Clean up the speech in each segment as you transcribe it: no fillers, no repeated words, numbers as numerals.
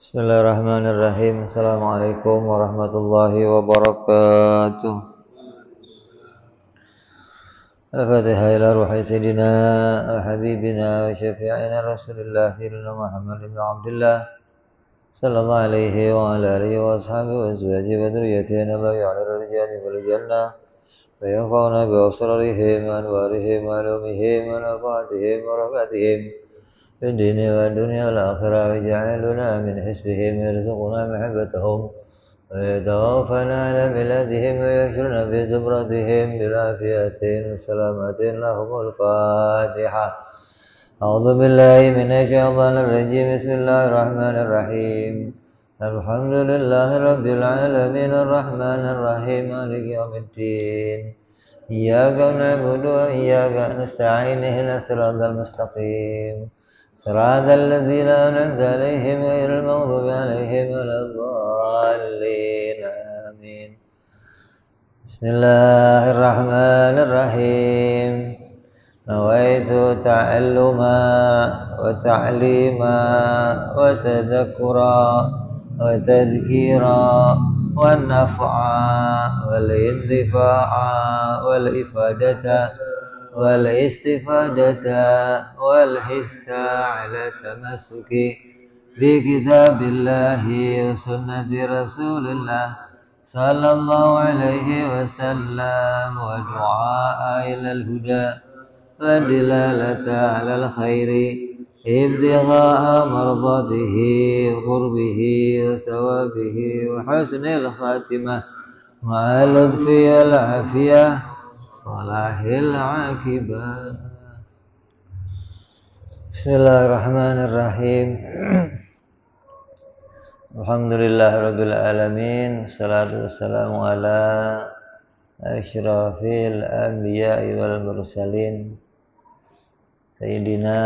Bismillahirrahmanirrahim. Assalamualaikum warahmatullahi wabarakatuh. Al-Fatihah ila ruhi sayyidina wa habibina wa syafi'ina Rasulillah sayyidina Muhammad ibn Abdullah sallallahu alaihi wa ala alihi wa ashabihi wa azwajihi wa dhurriyyatihi Allah ya'ala rijali wal jannah wa yanfa'una bi asrarihim wa anwarihim wa ulumihim wa nafaatihim wa barakatihim في الدين والدنيا والآخرة وجعلنا من حسبهم يرزقنا محبتهم ويتوفنا على ملتهم ويحشرنا في زمرتهم بالعافية والسلامة لهم الفاتحة. أعوذ بالله من الشيطان الرجيم. بسم الله الرحمن الرحيم. الحمد لله رب العالمين الرحمن الرحيم مالك يوم الدين. إياك نعبد وإياك نستعين اهدنا الصراط المستقيم صراط الذين أنعمت عليهم غير المغضوب عليهم ولا الضالين آمين. بسم الله الرحمن الرحيم. نويت تعلما وتعليما وتذكرا وتذكيرا والنفعا والانتفاعا والإفادة والاستفادة والحث على التمسك بكتاب الله وسنة رسول الله صلى الله عليه وسلم ودعاء إلى الهدى والدلالة على الخير ابتغاء مرضاته وقربه وثوابه وحسن الخاتمة مع اللطف والعافية salahil akibah. Bismillahirrahmanirrahim. Alhamdulillahirabbil alamin. Salatu wassalamu ala asyrafil anbiya'i wal mursalin sayyidina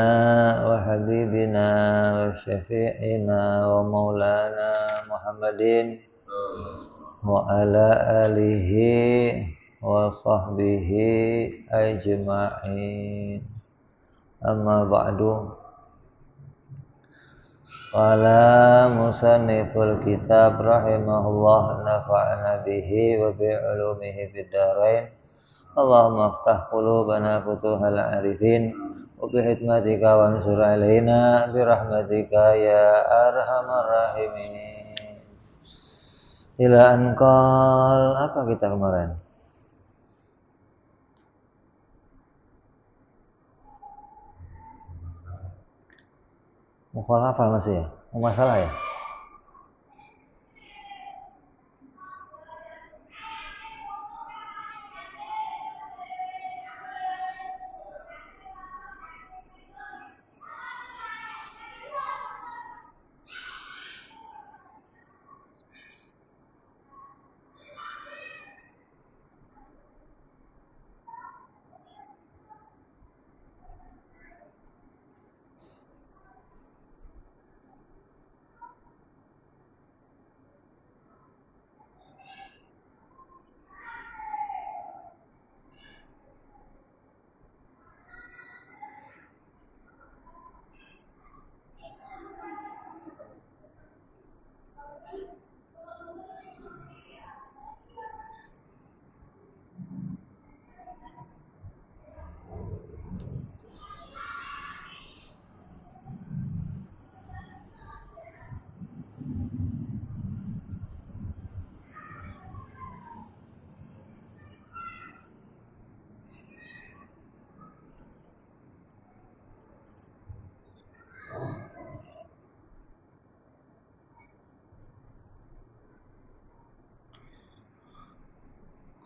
wa habibina wa syafi'ina wa maulana Muhammadin wa ala alihi wa sahbihi ajma'in. Amma ba'du. Qala musanniful kitab rahimahullah nafa'ana bihi wa bi'ulumihi fid dharain. Allahumma aftah qulubana futuhal arifin wa bihikmatika wansur alaina birahmatika ya arhamar rahimin. Ila anqal, apa kita kemarin? Mukhalafah masih ya? Masalah ya?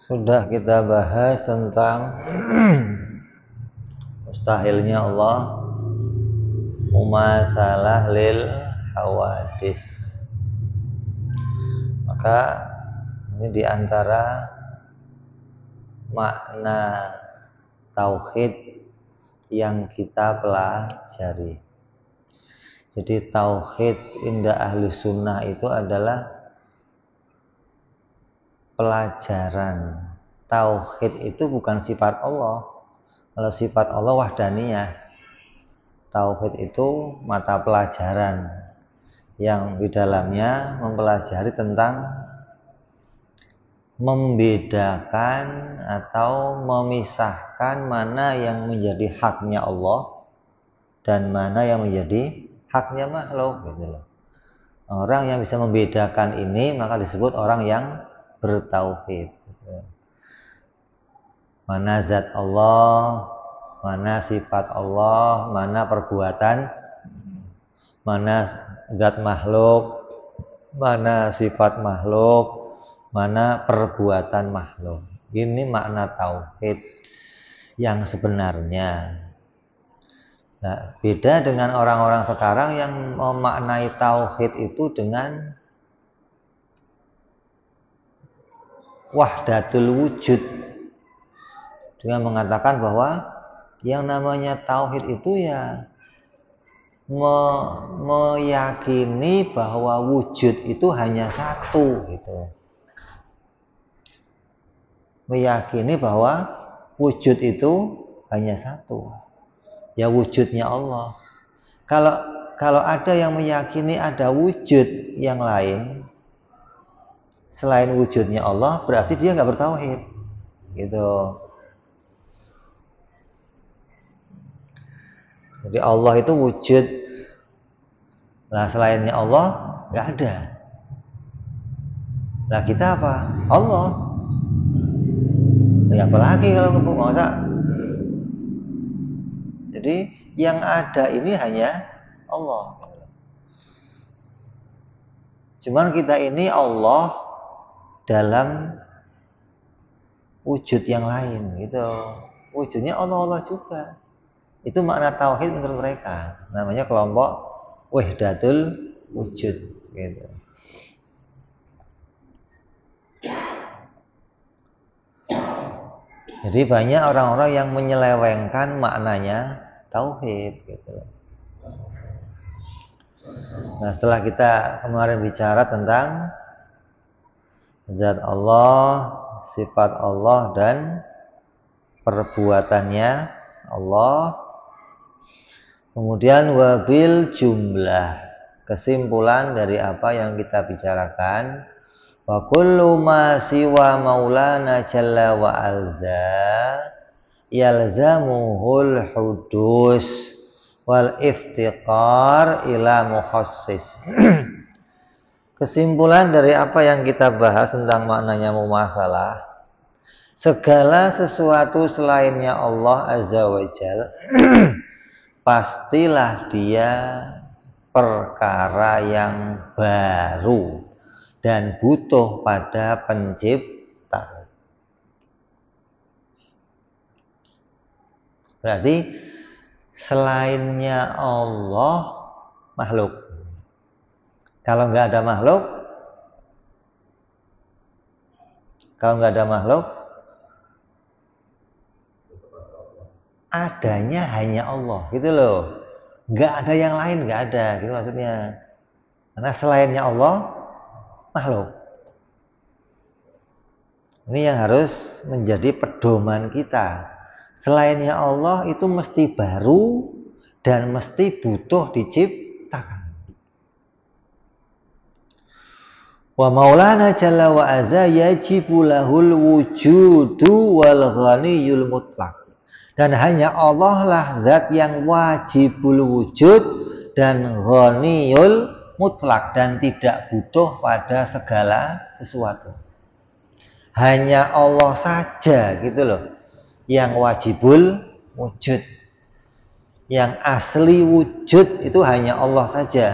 Sudah kita bahas tentang mustahilnya Allah mumasalah lil hawadis. Maka ini diantara makna tauhid yang kita pelajari. Jadi tauhid indah ahli sunnah itu adalah pelajaran. Tauhid itu bukan sifat Allah. Kalau sifat Allah wahdaniyah. Tauhid itu mata pelajaran. yang di dalamnya mempelajari tentang membedakan atau memisahkan mana yang menjadi haknya Allah dan mana yang menjadi haknya makhluk gitu loh. Orang yang bisa membedakan ini maka disebut orang yang bertauhid. Mana zat Allah, mana sifat Allah, mana perbuatan, mana zat makhluk, mana sifat makhluk, mana perbuatan makhluk. Ini makna tauhid yang sebenarnya. Nah, beda dengan orang-orang sekarang yang memaknai tauhid itu dengan wahdatul wujud, dengan mengatakan bahwa yang namanya tauhid itu ya meyakini bahwa wujud itu hanya satu gitu. Meyakini bahwa wujud itu hanya satu. Ya wujudnya Allah. Kalau ada yang meyakini ada wujud yang lain selain wujudnya Allah, berarti dia nggak bertauhid. Gitu. Jadi Allah itu wujud. Nah selainnya Allah nggak ada. Nah kita apa? Allah. Ya apalagi kalau kebuk masa. Jadi yang ada ini hanya Allah. Cuman kita ini Allah dalam wujud yang lain gitu. Wujudnya Allah juga. Itu makna tauhid menurut mereka. Namanya kelompok wahdatul wujud gitu. Jadi banyak orang-orang yang menyelewengkan maknanya tauhid gitu. Nah, setelah kita kemarin bicara tentang zat Allah, sifat Allah dan perbuatannya Allah, kemudian wabil jumlah, kesimpulan dari apa yang kita bicarakan, wa kullu ma siwa maulana jalla wa alza yalzamuhul hudus wal iftiqar ila mukhassis. Kesimpulan dari apa yang kita bahas tentang maknanya mumasalah, segala sesuatu selainnya Allah Azza wa Jalla pastilah dia perkara yang baru dan butuh pada pencipta. Berarti selainnya Allah makhluk. Kalau nggak ada makhluk, adanya hanya Allah, gitu loh. Nggak ada yang lain, nggak ada, gitu maksudnya. Karena selainnya Allah makhluk. Ini yang harus menjadi pedoman kita. Selainnya Allah itu mesti baru dan mesti butuh diciptakan. Wa maulana jalla wa azza yajibu lahul wujudu wal ghaniyul mutlaq. Dan hanya Allah lah zat yang wajibul wujud dan ghaniyul mutlak dan tidak butuh pada segala sesuatu. Hanya Allah saja gitu loh yang wajibul wujud. Yang asli wujud itu hanya Allah saja.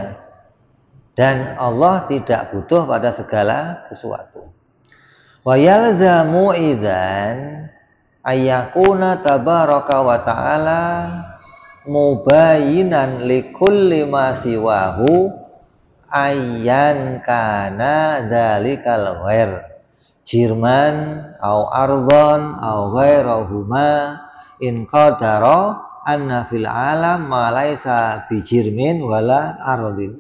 Dan Allah tidak butuh pada segala sesuatu. Wa yalzamu idzan ayyakuna tabaraka wa ta'ala mubayinan likulli ma siwahu ayyan kana dzalikal ghair jirman au ardhon au ghairahuma in qadara anna fil alam ma laisa bijirmin wala ardhin.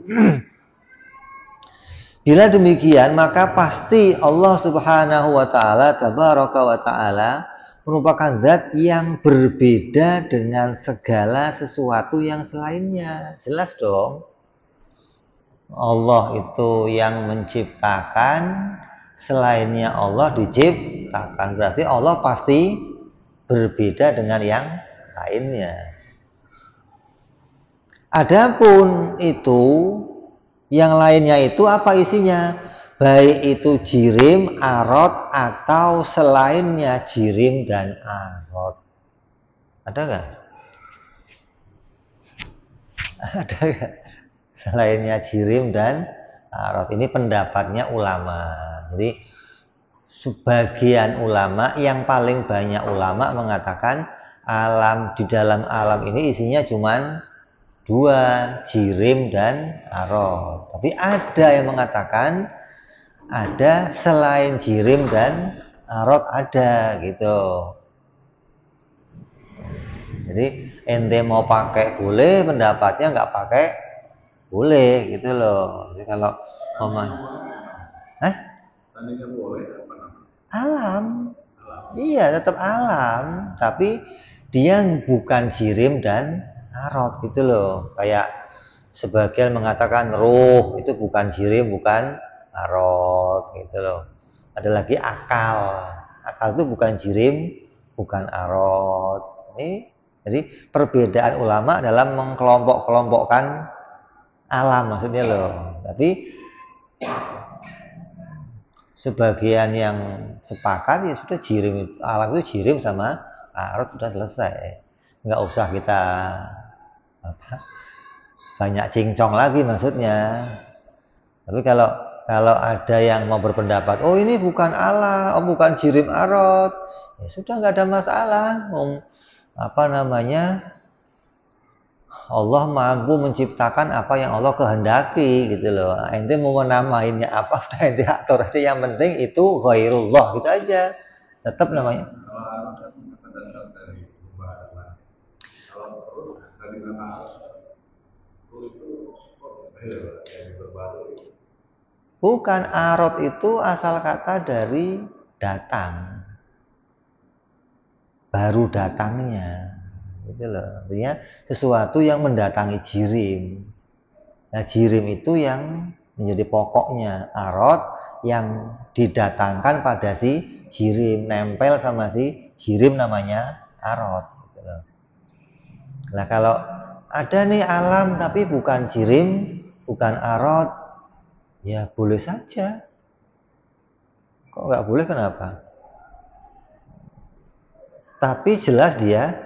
Bila demikian maka pasti Allah Subhanahu wa taala tabaraka wa taala merupakan zat yang berbeda dengan segala sesuatu yang selainnya. Jelas dong. Allah itu yang menciptakan, selainnya Allah diciptakan. Berarti Allah pasti berbeda dengan yang lainnya. Adapun itu yang lainnya itu apa isinya? Baik itu jirim, arot, atau selainnya jirim dan arot. Ada nggak? Ada nggak? Selainnya jirim dan arot. Ini pendapatnya ulama. Jadi sebagian ulama, yang paling banyak ulama mengatakan di dalam alam ini isinya cuman dua, jirim dan arot. Tapi ada yang mengatakan ada selain jirim dan arot ada gitu. Jadi ente mau pakai boleh, pendapatnya nggak pakai boleh gitu loh. Jadi kalau alam, iya tetap alam, tapi dia bukan jirim dan arot gitu loh. Kayak sebagian mengatakan ruh itu bukan jirim, bukan arot gitu loh. Ada lagi akal, akal itu bukan jirim, bukan arot. Ini jadi perbedaan ulama dalam mengkelompok-kelompokkan alam maksudnya loh. Tapi sebagian yang sepakat ya sudah jirim, alam itu jirim sama arot sudah selesai. Nggak usah kita banyak cincong lagi maksudnya. Tapi kalau ada yang mau berpendapat, oh ini bukan Allah, oh bukan jirim arot, ya sudah nggak ada masalah. Allah mampu menciptakan apa yang Allah kehendaki gitu loh. Ente mau menamainnya apa udah ente atur aja, yang penting itu ghairullah gitu aja. Tetap namanya. Bukan, arot itu asal kata dari datang. Baru datangnya. Gitu loh. Artinya sesuatu yang mendatangi jirim. Nah, jirim itu yang menjadi pokoknya, arot yang didatangkan pada si jirim, nempel sama si jirim namanya arot gitu loh. Nah, kalau ada nih alam tapi bukan jirim, bukan arot, ya boleh saja. Kok nggak boleh, kenapa? Tapi jelas dia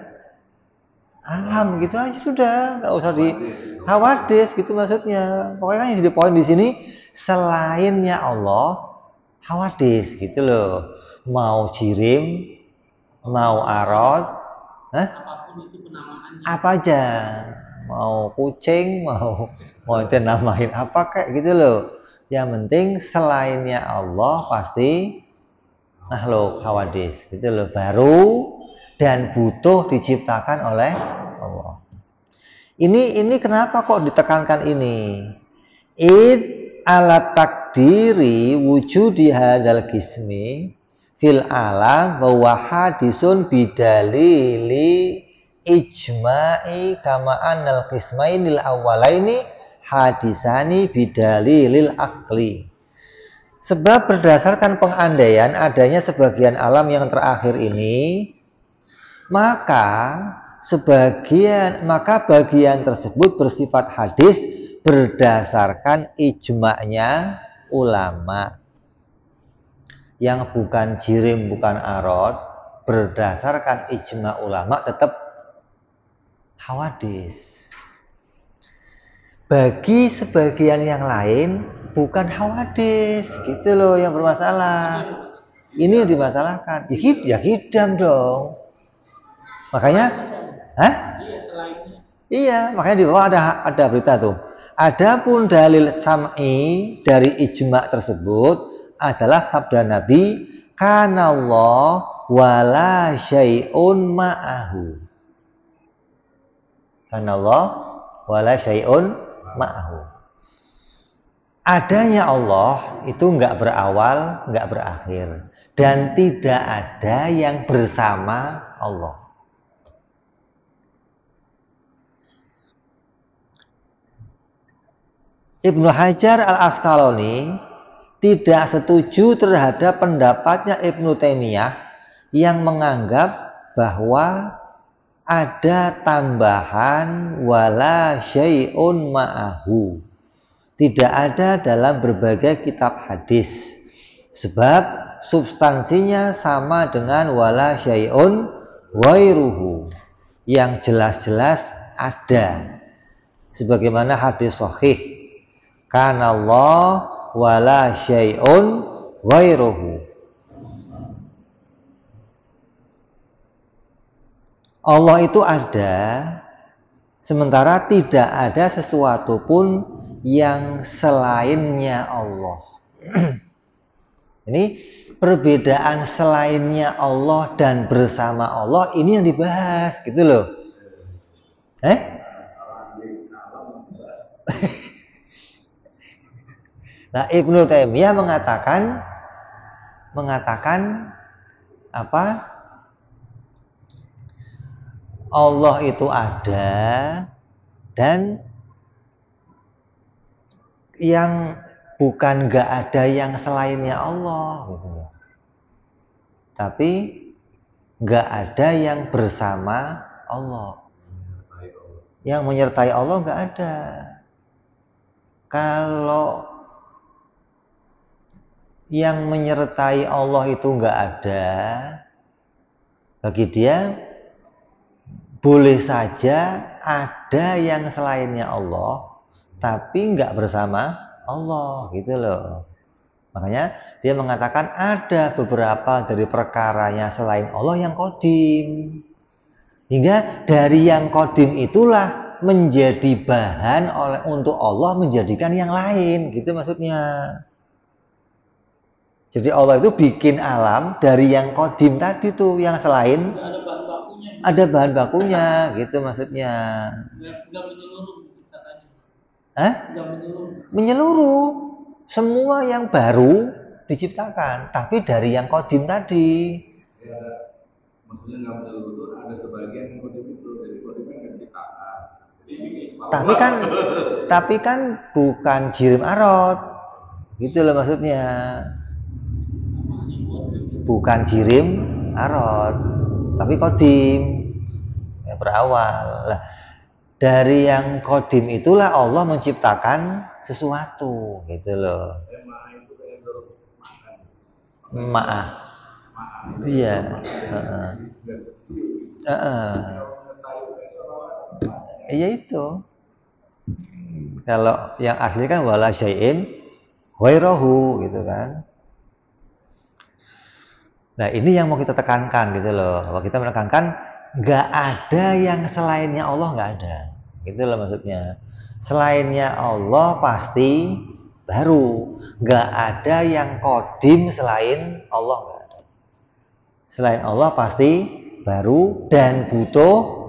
alam gitu aja sudah, nggak usah di hawadis gitu maksudnya. Pokoknya kan yang jadi poin di sini selainnya Allah hawadis gitu loh. Mau jirim, mau arot, apa aja, mau kucing, mau itu namain apa kayak gitu loh. Yang penting selainnya Allah pasti makhluk hawadis gitu loh, baru dan butuh diciptakan oleh Allah. Ini kenapa kok ditekankan ini? Id ala takdiri wujudi hadzal qismi fil alam wa hadisun bidalili ijma'i kama annal qismainil awwalaini hadisani bidalilil akli. Sebab berdasarkan pengandaian adanya sebagian alam yang terakhir ini, maka bagian tersebut bersifat hadis berdasarkan ijma'nya ulama. Yang bukan jirim, bukan arot, berdasarkan ijma' ulama tetap hawadis. Bagi sebagian yang lain bukan hawadis, gitu loh yang bermasalah. Ini yang dimasalahkan. Ya hidam dong. Makanya, iya, makanya di bawah ada berita tuh. Adapun dalil sam'i dari ijma' tersebut adalah sabda Nabi, kanallah wala syai'un ma'ahu. Kanallah wala syai'un ma'ahu. Adanya Allah itu nggak berawal, nggak berakhir, dan tidak ada yang bersama Allah. Ibnu Hajar Al-Asqalani tidak setuju terhadap pendapatnya Ibnu Taimiyah yang menganggap bahwa ada tambahan wala syai'un ma'ahu. Tidak ada dalam berbagai kitab hadis. Sebab substansinya sama dengan wala syai'un wairuhu. Yang jelas-jelas ada. Sebagaimana hadis sahih. Kana Allah wala syai'un wairuhu. Allah itu ada, sementara tidak ada sesuatu pun yang selainnya Allah. Ini perbedaan selainnya Allah dan bersama Allah, ini yang dibahas, gitu loh. Nah, Ibnu Taimiyah mengatakan apa? Allah itu ada dan yang bukan gak ada yang selainnya Allah, gitu. Tapi gak ada yang bersama Allah. Yang menyertai Allah gak ada. Kalau yang menyertai Allah itu nggak ada, bagi dia boleh saja ada yang selainnya Allah, tapi nggak bersama Allah, gitu loh. Makanya dia mengatakan ada beberapa dari perkaranya selain Allah yang qadim, hingga dari yang qadim itulah menjadi bahan untuk Allah menjadikan yang lain, gitu maksudnya. Jadi Allah itu bikin alam dari yang qadim tadi tuh, yang selain ada bahan bakunya. Ada bahan bakunya, gitu maksudnya. Nggak menyeluruh katanya. Nggak menyeluruh. Menyeluruh. Semua yang baru diciptakan, tapi dari yang qadim tadi. Ya, maksudnya nggak menyeluruh itu ada sebagian yang qadim itu, jadi qadim kan nggak diciptakan. Tapi kan bukan jirim arot, gitu loh maksudnya. Bukan jirim arot, tapi qadim, ya, berawal. Lah, dari yang qadim itulah Allah menciptakan sesuatu, gitu loh. Ma'ah. Iya. Iya itu. Kalau yang asli kan wala syai'in ghairahu, gitu kan. Nah, ini yang mau kita tekankan, gitu loh. Bahwa kita menekankan nggak ada yang selainnya Allah, nggak ada, gitu loh maksudnya. Selainnya Allah pasti baru, nggak ada yang qadim selain Allah, nggak ada. Selain Allah pasti baru dan butuh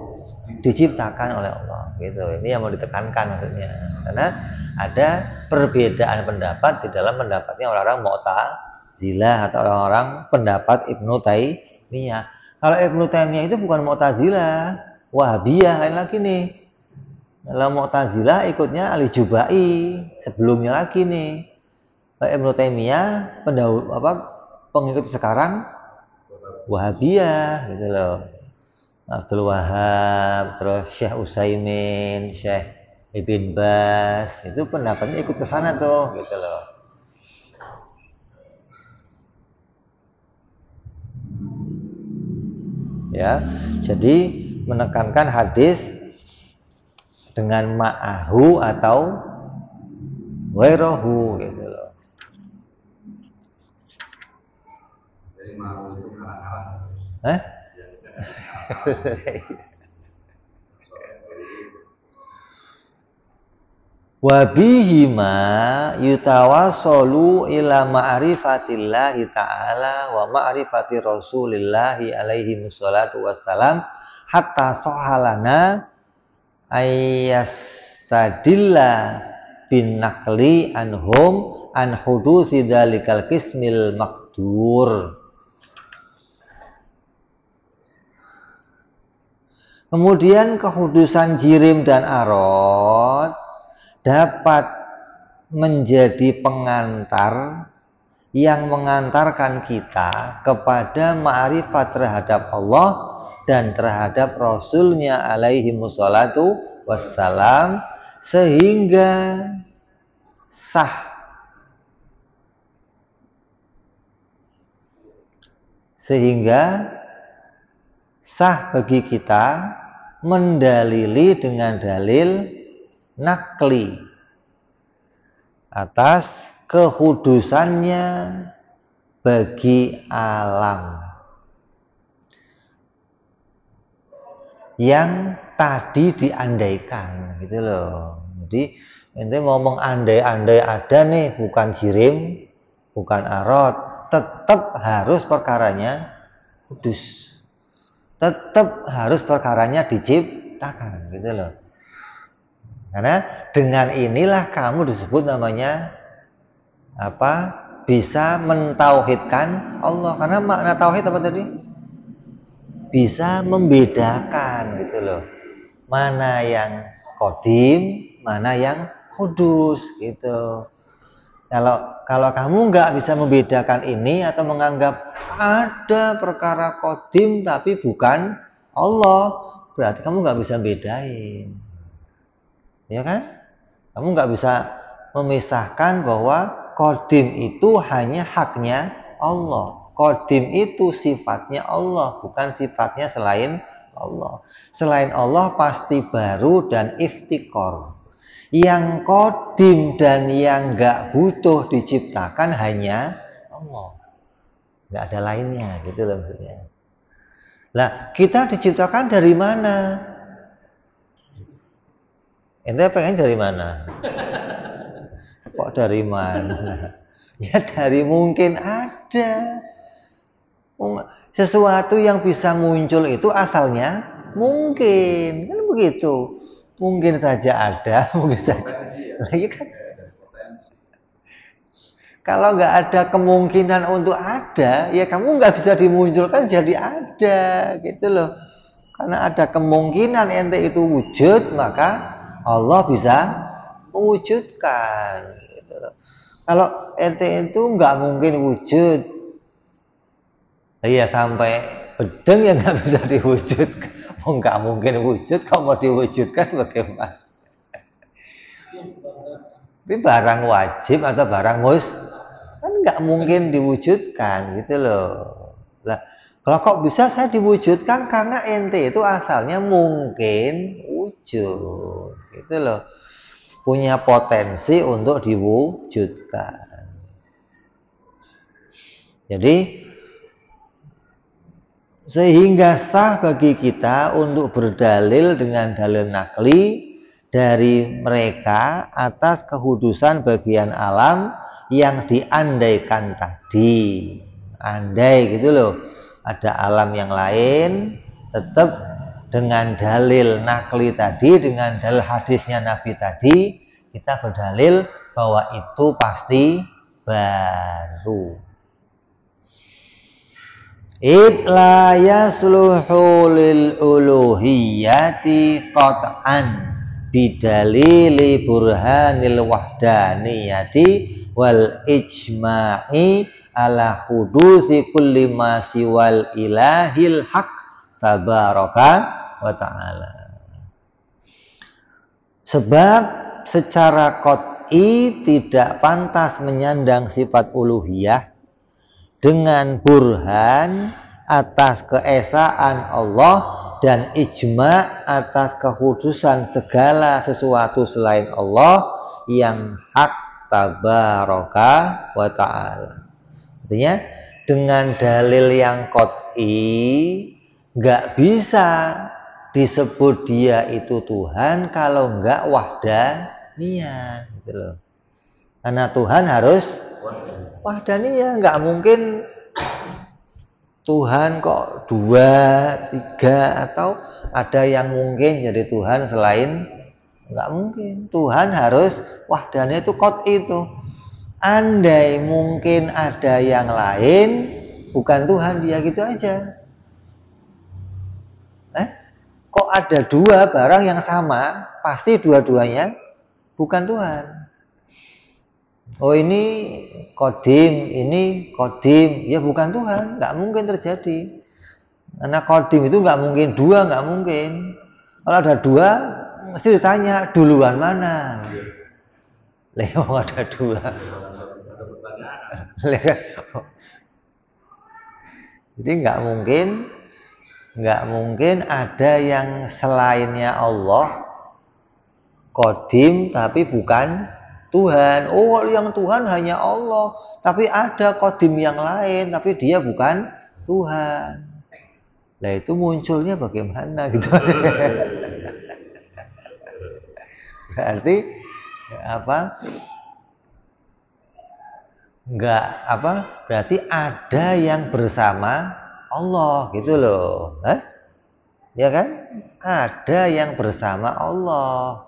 diciptakan oleh Allah, gitu. Ini yang mau ditekankan maksudnya. Karena ada perbedaan pendapat di dalam pendapatnya orang-orang Mu'tazilah atau orang-orang pendapat Ibnu Taimiyah. Kalau Ibnu Taimiyah itu bukan Mu'tazilah, Wahabiyah lain lagi nih. Kalau Mu'tazilah ikutnya Ali Jubai, sebelumnya lagi nih. Kalau Ibnu Taimiyah pengikut sekarang Wahabiyah, gitu loh. Abdul Wahab, terus Syekh Utsaimin, Syekh Ibn Bas, itu pendapatnya ikut ke sana tuh, gitu loh. Ya, jadi menekankan hadis dengan ma'ahu atau ghairahu, gitu loh. Jadi ma'ahu itu karang-karang. Wabihima yutawassalu ila ma'rifatillahi ta'ala wa ma'rifati rasulillahi alaihi wassalatu wassalam hatta sohalana ayyastadilla bin naqli anhum an hudusi dalikal qismil maqdur. Kemudian kehudusan jirim dan arot dapat menjadi pengantar yang mengantarkan kita kepada ma'rifat terhadap Allah dan terhadap Rasulnya alaihi wassalatu wassalam, sehingga sah bagi kita mendalili dengan dalil nakli atas kehudusannya bagi alam yang tadi diandaikan, gitu loh. Jadi ente ngomong andai-andai ada nih, bukan jirim, bukan arot, tetap harus perkaranya kudus, tetap harus perkaranya diciptakan, gitu loh. Karena dengan inilah kamu disebut namanya apa? Bisa mentauhidkan Allah. Karena makna tauhid apa tadi? Bisa membedakan, gitu loh. Mana yang qadim, mana yang hudus, gitu. Kalau kamu nggak bisa membedakan ini atau menganggap ada perkara qadim tapi bukan Allah, berarti kamu nggak bisa bedain. Ya kan? Kamu nggak bisa memisahkan bahwa qadim itu hanya haknya Allah. Qadim itu sifatnya Allah, bukan sifatnya selain Allah. Selain Allah pasti baru dan iftikor. Yang qadim dan yang nggak butuh diciptakan hanya Allah. Nggak ada lainnya, gitu loh maksudnya. Nah, kita diciptakan dari mana? Ente pengen dari mana? Kok dari mana? Ya dari mungkin ada. Sesuatu yang bisa muncul itu asalnya mungkin. Kan begitu. Mungkin saja ada, mungkin saja. Lagi kan. Kalau nggak ada kemungkinan untuk ada, ya kamu nggak bisa dimunculkan jadi ada, gitu loh. Karena ada kemungkinan ente itu wujud, maka Allah bisa mewujudkan, gitu loh. Kalau ente itu nggak mungkin wujud, iya sampai bedeng yang nggak bisa diwujudkan. Oh, nggak mungkin wujud, kalau mau diwujudkan bagaimana? Tapi barang wajib atau barang kan nggak mungkin diwujudkan, gitu loh. Lah, kalau kok bisa saya diwujudkan karena ente itu asalnya mungkin wujud, gitu loh. Punya potensi untuk diwujudkan. Jadi sehingga sah bagi kita untuk berdalil dengan dalil nakli dari mereka atas kehudusan bagian alam yang diandaikan tadi. Andai, gitu loh, ada alam yang lain, tetap dengan dalil nakli tadi, dengan dalil hadisnya Nabi tadi, kita berdalil bahwa itu pasti baru. Id la yasluhu lil uluhiyati qat'an bidalili burhanil wahdaniyati wal ijma'i ala hudusi kulli ma siwal ilahil haq tabaraka wa ta'ala. Sebab secara qat'i tidak pantas menyandang sifat uluhiyah dengan burhan atas keesaan Allah dan ijma atas kehudusan segala sesuatu selain Allah yang hak tabaraka wa ta'ala. Artinya dengan dalil yang qat'i nggak bisa disebut dia itu Tuhan kalau nggak wahdaniyah, gitu loh. Karena Tuhan harus wahdaniyah, nggak mungkin Tuhan kok 2, 3 atau ada yang mungkin jadi Tuhan selain, nggak mungkin. Tuhan harus wahdaniyah, itu qat'i itu. Andai mungkin ada yang lain bukan Tuhan, dia gitu aja. Kok ada 2 barang yang sama, pasti dua-duanya bukan Tuhan. Oh ini kodim, ya bukan Tuhan, nggak mungkin terjadi. Karena kodim itu nggak mungkin dua, nggak mungkin. Kalau ada dua, mesti ditanya duluan mana. Leo ada dua. Ada pertanyaan. Jadi nggak mungkin ada yang selainnya Allah kodim tapi bukan Tuhan. Oh, yang Tuhan hanya Allah, tapi ada kodim yang lain, tapi dia bukan Tuhan. Nah itu munculnya bagaimana gitu? Berarti apa? Enggak apa? Berarti ada yang bersama Allah gitu loh. Ya kan? Ada yang bersama Allah.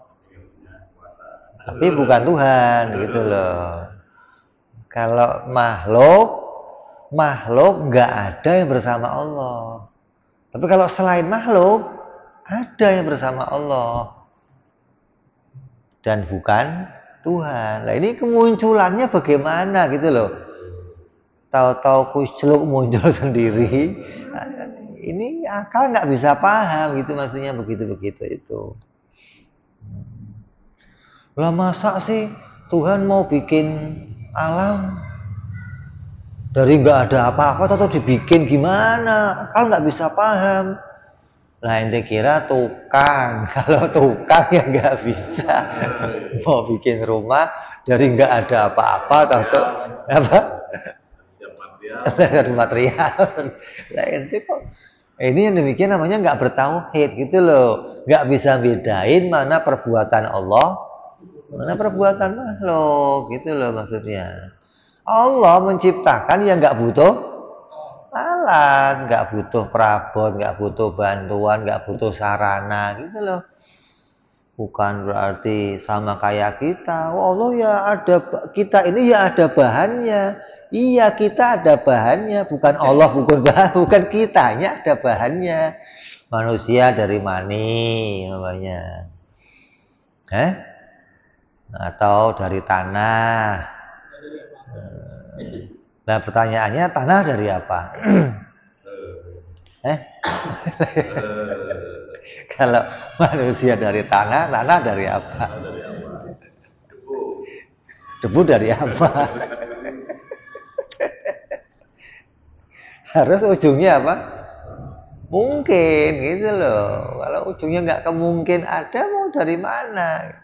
Tapi bukan Tuhan gitu loh. Kalau makhluk nggak ada yang bersama Allah. Tapi kalau selain makhluk ada yang bersama Allah dan bukan Tuhan. Nah ini kemunculannya bagaimana gitu loh. Tahu-tahu kuceluk muncul sendiri. Ini akal nggak bisa paham gitu maksudnya begitu itu. Lah masa sih Tuhan mau bikin alam dari nggak ada apa-apa atau dibikin gimana? Akal nggak bisa paham. Lah ente kira tukang, kalau tukang ya nggak bisa mau bikin rumah dari nggak ada apa-apa atau apa? Dari material. Lah ente kok ini yang demikian namanya nggak bertauhid gitu loh, nggak bisa bedain mana perbuatan Allah, mana perbuatan makhluk gitu loh maksudnya. Allah menciptakan yang nggak butuh alat, nggak butuh perabot, nggak butuh bantuan, nggak butuh sarana gitu loh. Bukan berarti sama kayak kita. Oh Allah ya ada, kita ini ya ada bahannya. Iya kita ada bahannya, bukan Allah bukan kitanya ada bahannya. Manusia dari mani namanya, atau dari tanah. Nah pertanyaannya tanah dari apa? Kalau manusia dari tanah dari apa? Debu dari apa? Harus ujungnya apa? Mungkin gitu loh. Kalau ujungnya nggak kemungkin ada, mau dari mana?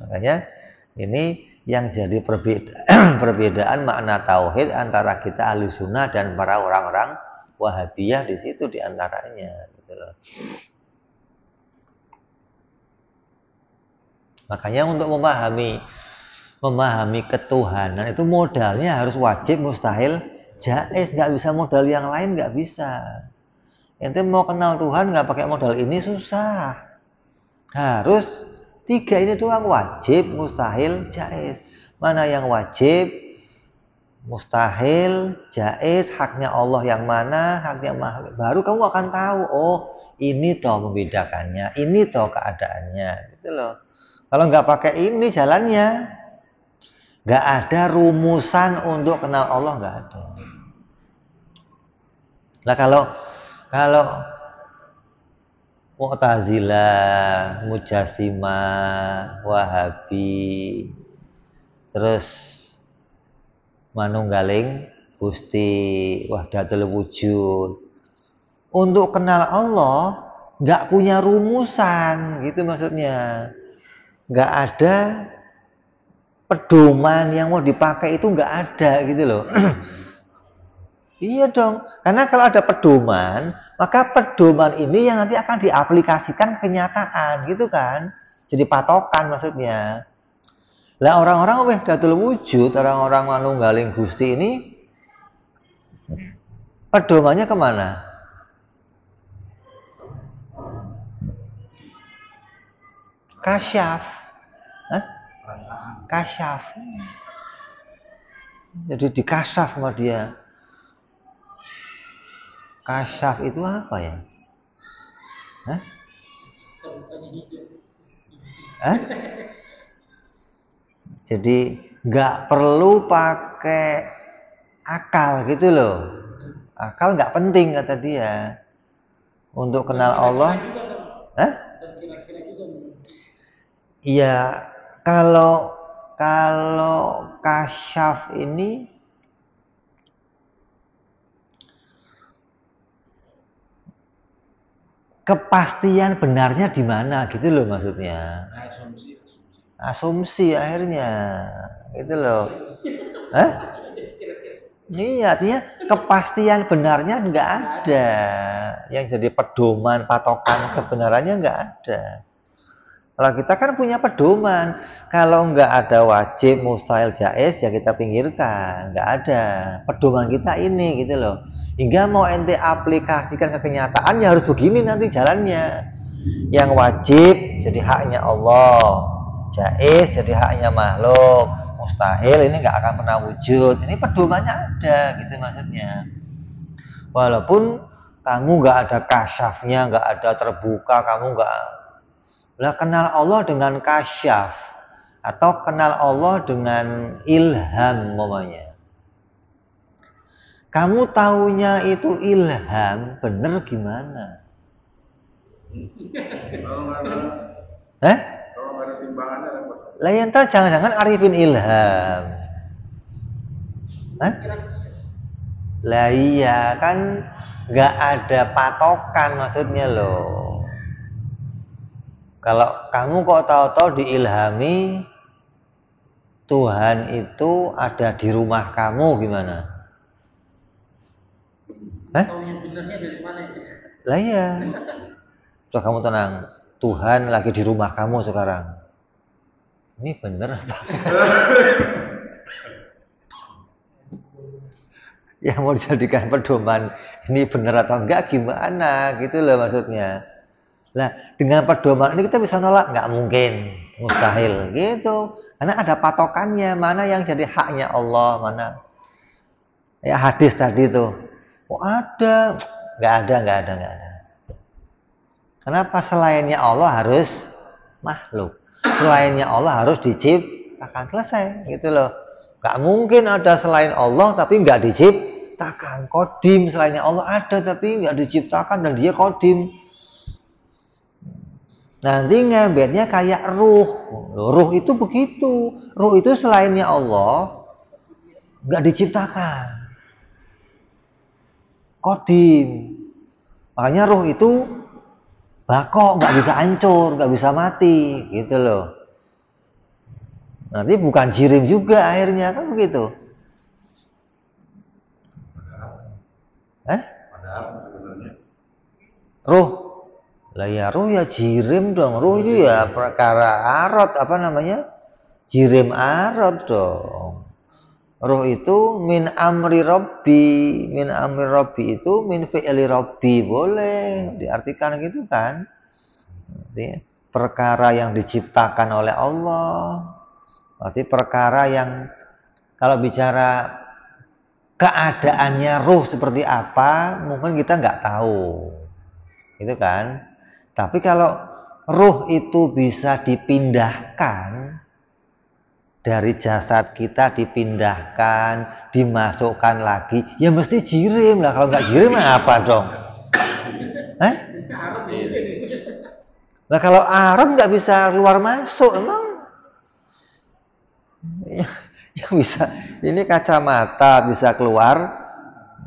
Makanya ini yang jadi perbedaan makna tauhid antara kita Ahlussunnah dan para orang-orang Wahabiyah di situ diantaranya. Gitu loh. Makanya untuk memahami ketuhanan itu modalnya harus wajib, mustahil, jaiz, nggak bisa modal yang lain, nggak bisa. Ente mau kenal Tuhan nggak pakai modal ini susah. Harus 3 ini doang, wajib, mustahil, jaiz. Mana yang wajib, mustahil, jaiz, haknya Allah yang mana, haknya makhluk. Baru kamu akan tahu, oh ini toh membedakannya, ini toh keadaannya, gitu loh. Kalau nggak pakai ini jalannya, nggak ada rumusan untuk kenal Allah, nggak ada. Nah kalau Mu'tazilah, Mujassimah, Wahabi, terus manunggaling Gusti, Wahdatul Wujud. Untuk kenal Allah nggak punya rumusan, gitu maksudnya. Nggak ada pedoman yang mau dipakai itu nggak ada gitu loh. Iya dong, karena kalau ada pedoman, maka pedoman ini yang nanti akan diaplikasikan ke kenyataan, gitu kan? Jadi patokan maksudnya. Lah orang-orang Wahdatul Wujud, orang-orang manunggaling Gusti ini, pedomannya kemana? Kasyaf. Kasyaf. Jadi dikasyaf sama dia. Kasyaf itu apa ya? Jadi nggak perlu pakai akal gitu loh. Akal nggak penting kata dia untuk kenal Allah. Hah? Iya, kalau kasyaf ini kepastian benarnya di mana gitu loh maksudnya. Asumsi akhirnya gitu loh. Iya, artinya kepastian benarnya nggak ada. Yang jadi pedoman, patokan kebenarannya nggak ada. Kalau kita kan punya pedoman. Kalau nggak ada wajib, mustahil, jaiz, ya kita pinggirkan. Nggak ada. Pedoman kita ini gitu loh. Hingga mau ente aplikasikan ke kenyataan, ya harus begini nanti jalannya. Yang wajib jadi haknya Allah. Jaiz jadi haknya makhluk. Mustahil ini nggak akan pernah wujud. Ini pedomannya ada gitu maksudnya. Walaupun kamu nggak ada kasyafnya, nggak ada terbuka, kamu nggak lah kenal Allah dengan kasyaf atau kenal Allah dengan ilham umpamanya. Kamu taunya itu ilham, bener gimana? Kalau nggak ada timbangannya repot. Lah ya entar jangan-jangan arifin ilham. Lah iya kan nggak ada patokan maksudnya loh. Kalau kamu kok tahu-tahu diilhami Tuhan itu ada di rumah kamu gimana? Lah iya. Coba kamu tenang. Tuhan lagi di rumah kamu sekarang. Ini bener apa? Yang mau dijadikan pedoman ini bener atau enggak gimana gitu loh maksudnya. Lah dengan pedoman ini kita bisa nolak? Nggak mungkin, mustahil gitu. Karena ada patokannya, mana yang jadi haknya Allah, mana ya hadis tadi tuh. Oh ada, nggak ada. Kenapa selainnya Allah harus makhluk? Selainnya Allah harus diciptakan, selesai gitu loh. Nggak mungkin ada selain Allah tapi nggak diciptakan. Kodim selainnya Allah ada tapi nggak diciptakan dan dia kodim. Nanti ngebetnya kayak ruh. Ruh itu begitu. Ruh itu selainnya Allah nggak diciptakan. Kodim. Makanya ruh itu bako, nggak bisa hancur, nggak bisa mati, gitu loh. Nanti bukan jirim juga akhirnya kan begitu. Ruh. Lah ya ruh ya jirim dong. Ruh itu ya perkara arot apa namanya? Jirim arot dong. Ruh itu min amri Rabbi. Min amri Rabbi itu min fi'li Rabbi. Boleh diartikan gitu kan. Berarti perkara yang diciptakan oleh Allah. Berarti perkara yang kalau bicara keadaannya ruh seperti apa mungkin kita nggak tahu. Gitu kan. Tapi kalau ruh itu bisa dipindahkan dari jasad kita, dipindahkan, dimasukkan lagi, ya mesti jirim lah. Kalau nggak jirim apa dong? Nah kalau arab nggak bisa keluar masuk, emang ya bisa. Ini kacamata bisa keluar,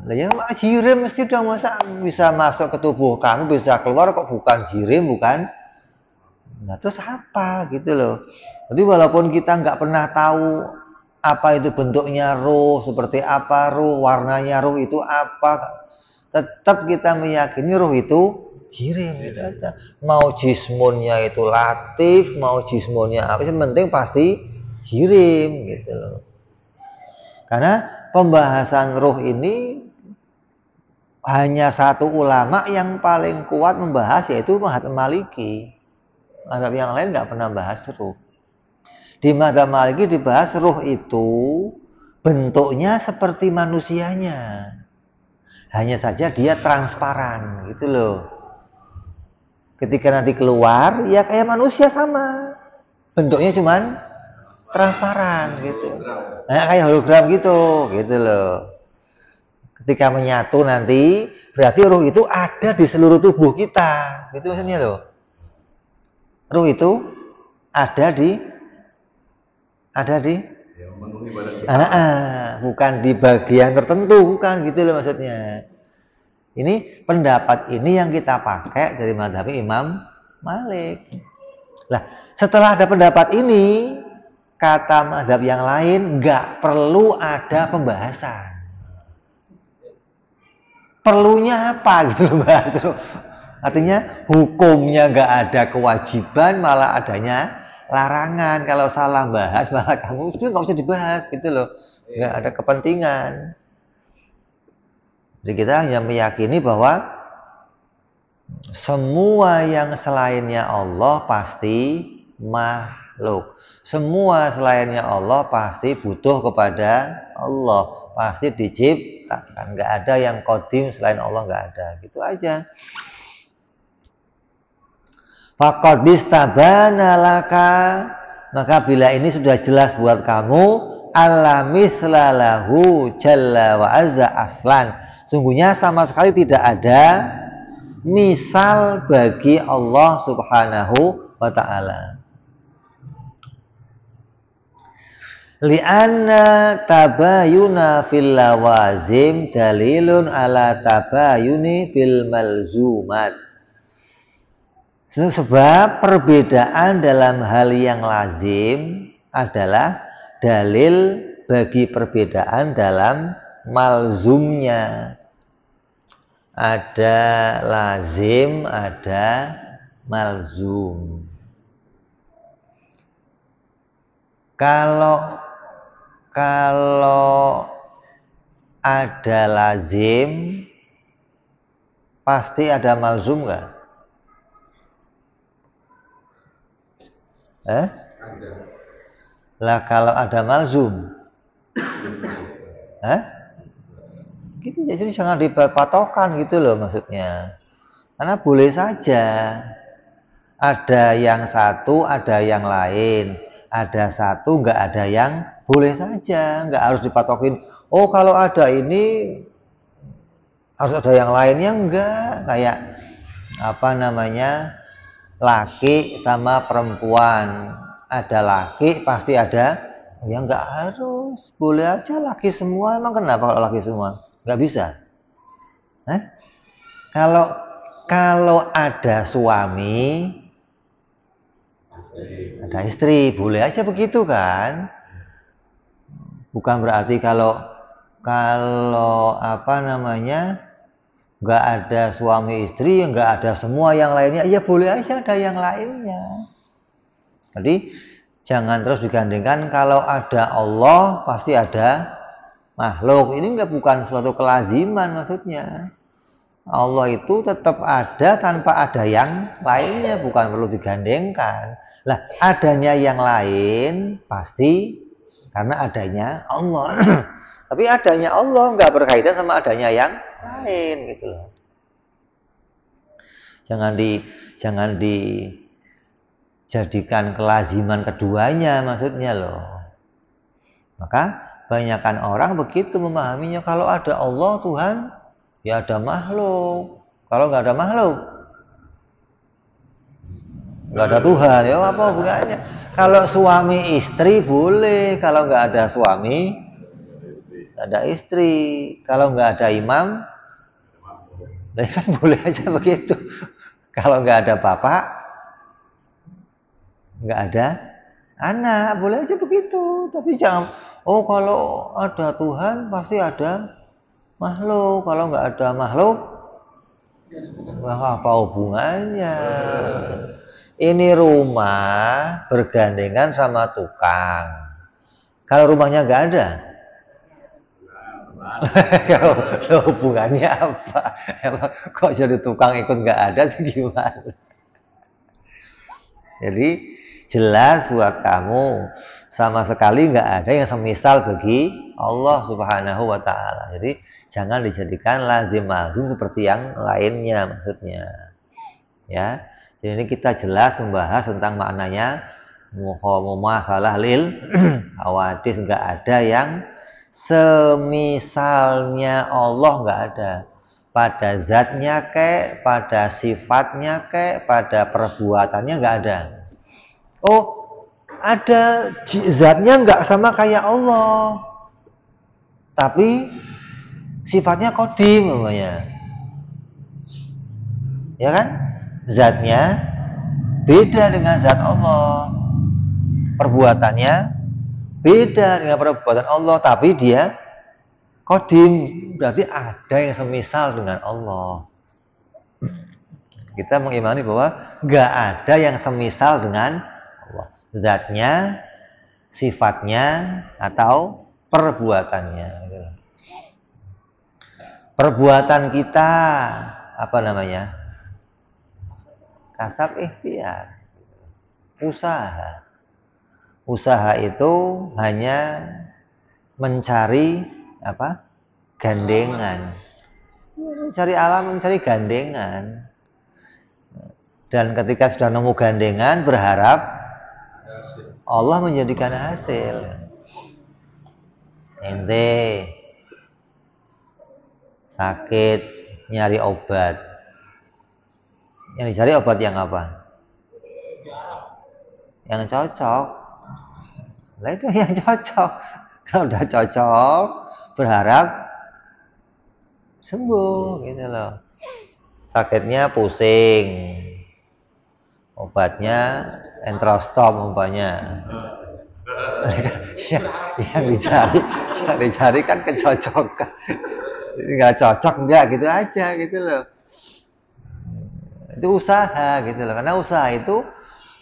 lah ya jirim mesti dong, masa bisa masuk ke tubuh kamu bisa keluar kok bukan jirim, bukan? Nah terus apa gitu loh. Jadi walaupun kita nggak pernah tahu apa itu bentuknya ruh, seperti apa ruh, warnanya ruh itu apa, tetap kita meyakini ruh itu jirim gitu aja. Mau jismunnya itu latif, mau jismunnya apa, yang penting pasti jirim gitu loh. Karena pembahasan ruh ini hanya satu ulama yang paling kuat membahas, yaitu Mazhab Maliki. Mazhab yang lain nggak pernah bahas ruh. Di Mazhab Maliki dibahas ruh itu bentuknya seperti manusianya. Hanya saja dia transparan gitu loh. Ketika nanti keluar ya kayak manusia sama. Bentuknya cuman transparan gitu. Nah, kayak hologram gitu loh. Ketika menyatu nanti, berarti ruh itu ada di seluruh tubuh kita. Gitu maksudnya loh. Ruh itu ada di Ya, memenuhi badan kita. bukan di bagian tertentu, bukan gitu loh maksudnya. Ini pendapat ini yang kita pakai dari mazhab Imam Malik. Lah, setelah ada pendapat ini, kata mazhab yang lain nggak perlu ada pembahasan. Perlunya apa gitu loh bahas. Artinya hukumnya nggak ada kewajiban, malah adanya larangan. Kalau salah bahas, malah kamu itu nggak usah dibahas gitu loh. Nggak ada kepentingan. Jadi kita hanya meyakini bahwa semua yang selainnya Allah pasti makhluk. Semua selainnya Allah pasti butuh kepada Allah. Pasti diciptakan. Nggak ada yang qadim selain Allah, nggak ada. Gitu aja. Faqad bistabana laka, maka bila ini sudah jelas buat kamu, alla mislalahu jalla wa azza aslan. Sungguhnya sama sekali tidak ada misal bagi Allah Subhanahu wa ta'ala. Li'anna tabayuna fil lawazim dalilun ala tabayuni fil malzumat. Sebab perbedaan dalam hal yang lazim adalah dalil bagi perbedaan dalam malzumnya. Ada lazim, ada malzum. Kalau ada lazim, pasti ada malzum nggak? Ada. Lah kalau ada malzum, gitu, jadi jangan dipatokan gitu loh maksudnya. Karena boleh saja ada yang satu, ada yang lain. Ada satu, nggak ada yang, boleh saja, nggak harus dipatokin. Oh kalau ada ini harus ada yang lainnya, enggak. Kayak apa namanya, laki sama perempuan. Ada laki pasti ada, ya nggak harus, boleh aja laki semua. Emang kenapa kalau laki semua? Nggak bisa. Kalau ada suami, ada istri, boleh aja begitu kan? Bukan berarti kalau apa namanya, nggak ada suami istri, nggak ada semua yang lainnya, ya boleh aja ada yang lainnya. Jadi jangan terus digandingkan kalau ada Allah pasti ada makhluk. Ini bukan suatu kelaziman maksudnya. Allah itu tetap ada tanpa ada yang lainnya, bukan perlu digandengkan. Lah, adanya yang lain pasti karena adanya Allah. Tapi adanya Allah nggak berkaitan sama adanya yang lain gitu loh. Jangan dijadikan kelaziman keduanya maksudnya loh. Maka banyakkan orang begitu memahaminya, kalau ada Allah Tuhan, ya ada makhluk. Kalau nggak ada makhluk, nggak ada Tuhan. Ya apa hubungannya? Kalau suami istri boleh, kalau nggak ada suami, nggak ada istri. Kalau nggak ada imam, kan boleh aja begitu. Kalau nggak ada bapak, nggak ada anak, boleh aja begitu. Tapi jangan, oh kalau ada Tuhan pasti ada makhluk. Kalau nggak ada makhluk, wah apa hubungannya? Ini rumah bergandengan sama tukang. Kalau rumahnya nggak ada, hubungannya apa? Emang kok jadi tukang ikut nggak ada sih gimana? Jadi jelas buat kamu, sama sekali nggak ada yang semisal bagi Allah Subhanahu wa ta'ala. Jadi jangan dijadikan lazim malzum seperti yang lainnya maksudnya. Ya. Jadi ini kita jelas membahas tentang maknanya mumasalah lil hawadis, nggak ada yang semisalnya Allah, nggak ada. Pada zatnya kek, pada sifatnya kek, pada perbuatannya nggak ada. Oh, ada zatnya nggak sama kayak Allah, tapi sifatnya qadim namanya. Ya kan? Zatnya beda dengan zat Allah. Perbuatannya beda dengan perbuatan Allah, tapi dia qadim, berarti ada yang semisal dengan Allah. Kita mengimani bahwa nggak ada yang semisal dengan Allah. Zatnya, sifatnya, atau perbuatannya. Perbuatan kita apa namanya? Kasab ikhtiar, usaha. Usaha itu hanya mencari apa? Gandengan. Mencari alam, mencari gandengan. Dan ketika sudah nemu gandengan, berharap Allah menjadikan hasil. Ente sakit, nyari obat. Yang dicari obat yang apa? Yang cocok. Nah itu yang cocok. Kalau udah cocok, berharap sembuh gitu loh. Sakitnya pusing, obatnya entrostom umpamanya. yang dicari kan kecocokan. Nggak cocok enggak gitu aja gitu loh. Itu usaha gitu loh, karena usaha itu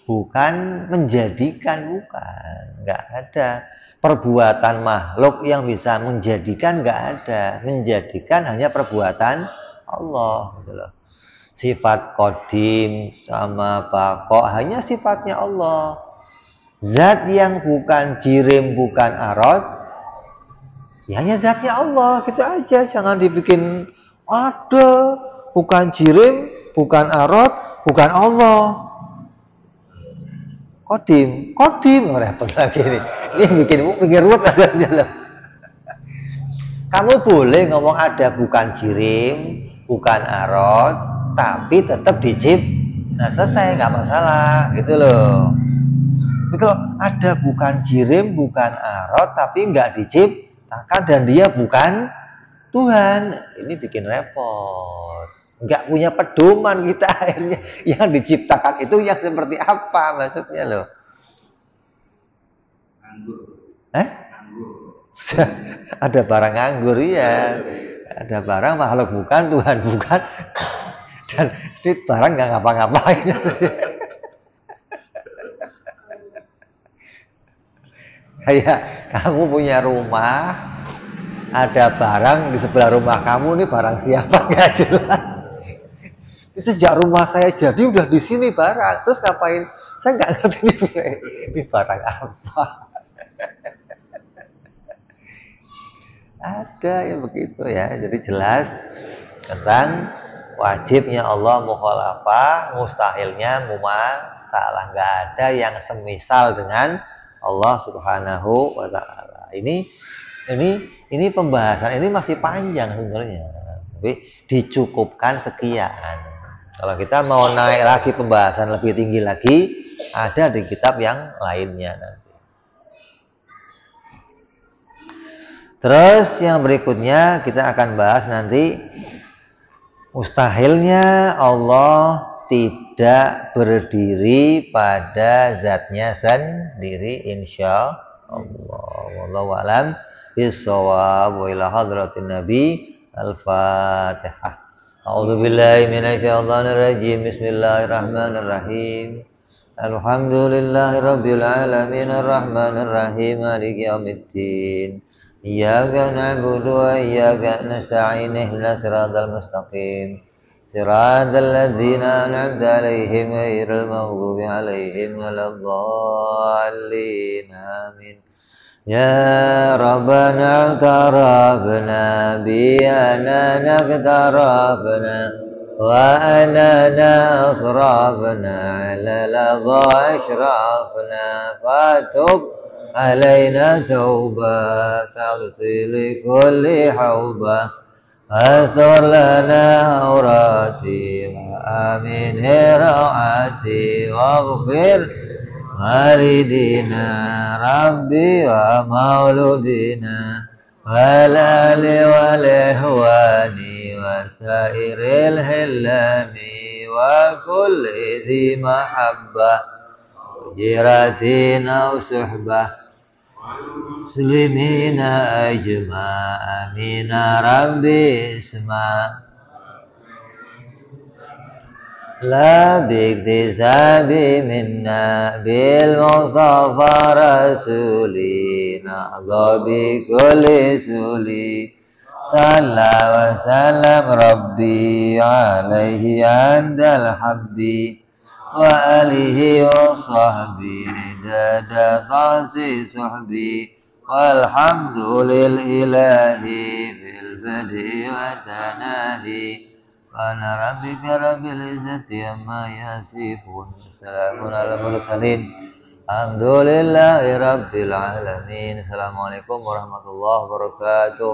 bukan menjadikan, bukan, nggak ada. Perbuatan makhluk yang bisa menjadikan nggak ada, menjadikan hanya perbuatan Allah gitu loh. Sifat qadim sama baqo hanya sifatnya Allah. Zat yang bukan jirim, bukan arad, ya hanya zatnya Allah gitu aja. Jangan dibikin ada bukan jirim, bukan arad, bukan Allah. Qadim repot lagi nih. Ini bikin ruwet aja loh. Kamu boleh ngomong ada bukan jirim, bukan arad, tapi tetap dicip. Nah selesai, nggak masalah gitu loh. Tapi kalau ada bukan jirim, bukan arad, tapi nggak diciptakan dan dia bukan Tuhan, ini bikin repot. Nggak punya pedoman kita akhirnya. Yang diciptakan itu yang seperti apa maksudnya loh? Anggur. Anggur. Ada barang nganggur ya. Ada barang makhluk bukan, Tuhan bukan. Dan ini barang nggak ngapa-ngapain. Kayak kamu punya rumah, ada barang di sebelah rumah kamu, nih barang siapa nggak jelas. Sejak rumah saya jadi udah di sini barang, terus ngapain? Saya nggak ngerti ini barang apa. Ada yang begitu ya. Jadi jelas tentang wajibnya Allah mukhalafah, mustahilnya mumasalah. Nggak ada yang semisal dengan Allah Subhanahu wa taala. Ini pembahasan ini masih panjang sebenarnya. Tapi dicukupkan sekian. Kalau kita mau naik lagi pembahasan lebih tinggi lagi, ada di kitab yang lainnya nanti. Terus yang berikutnya kita akan bahas nanti mustahilnya Allah tidak berdiri pada zatnya sendiri, insya Allah. Wallahu a'lam bishawab. Wa ila hadratin Nabi Al-Fatihah. A'udzu billahi minasyaitonir rajim. Bismillahirrahmanirrahim. Alhamdulillahi rabbil alamin arrahmanir rahim maliki yaumiddin. Iyyaka na'budu wa iyyaka nasta'in ihdinas siratal mustaqim. Siratal ladzina an'amta 'alaihim ghairil maghdubi 'alaihim waladdallin. Amin. Ya Rabbana tarabna bi anana tarabna وأننا أصرافنا على لظى أشرافنا فتب علينا توبة تغسل كل حوبة أستر لنا عوراتي وآمن روعاتي واغفر والدينا ربي ومولودنا والآل والإخوان وسائر الهلان وكل ذي محبة جيرة أو صحبة مسلمين أجمع آمين ربي اسمع لا باكتساب منا بالمصطفى رسولي نهضى بكل سولي صلى وسلم ربي عليه عند الحب وآله وصحبه عدد طاس صحبي والحمد للإله في البدء والتناهي سبحان ربك رب العزة عما يصفون سلام على المرسلين الحمد لله رب العالمين. Assalamualaikum warahmatullahi wabarakatuh.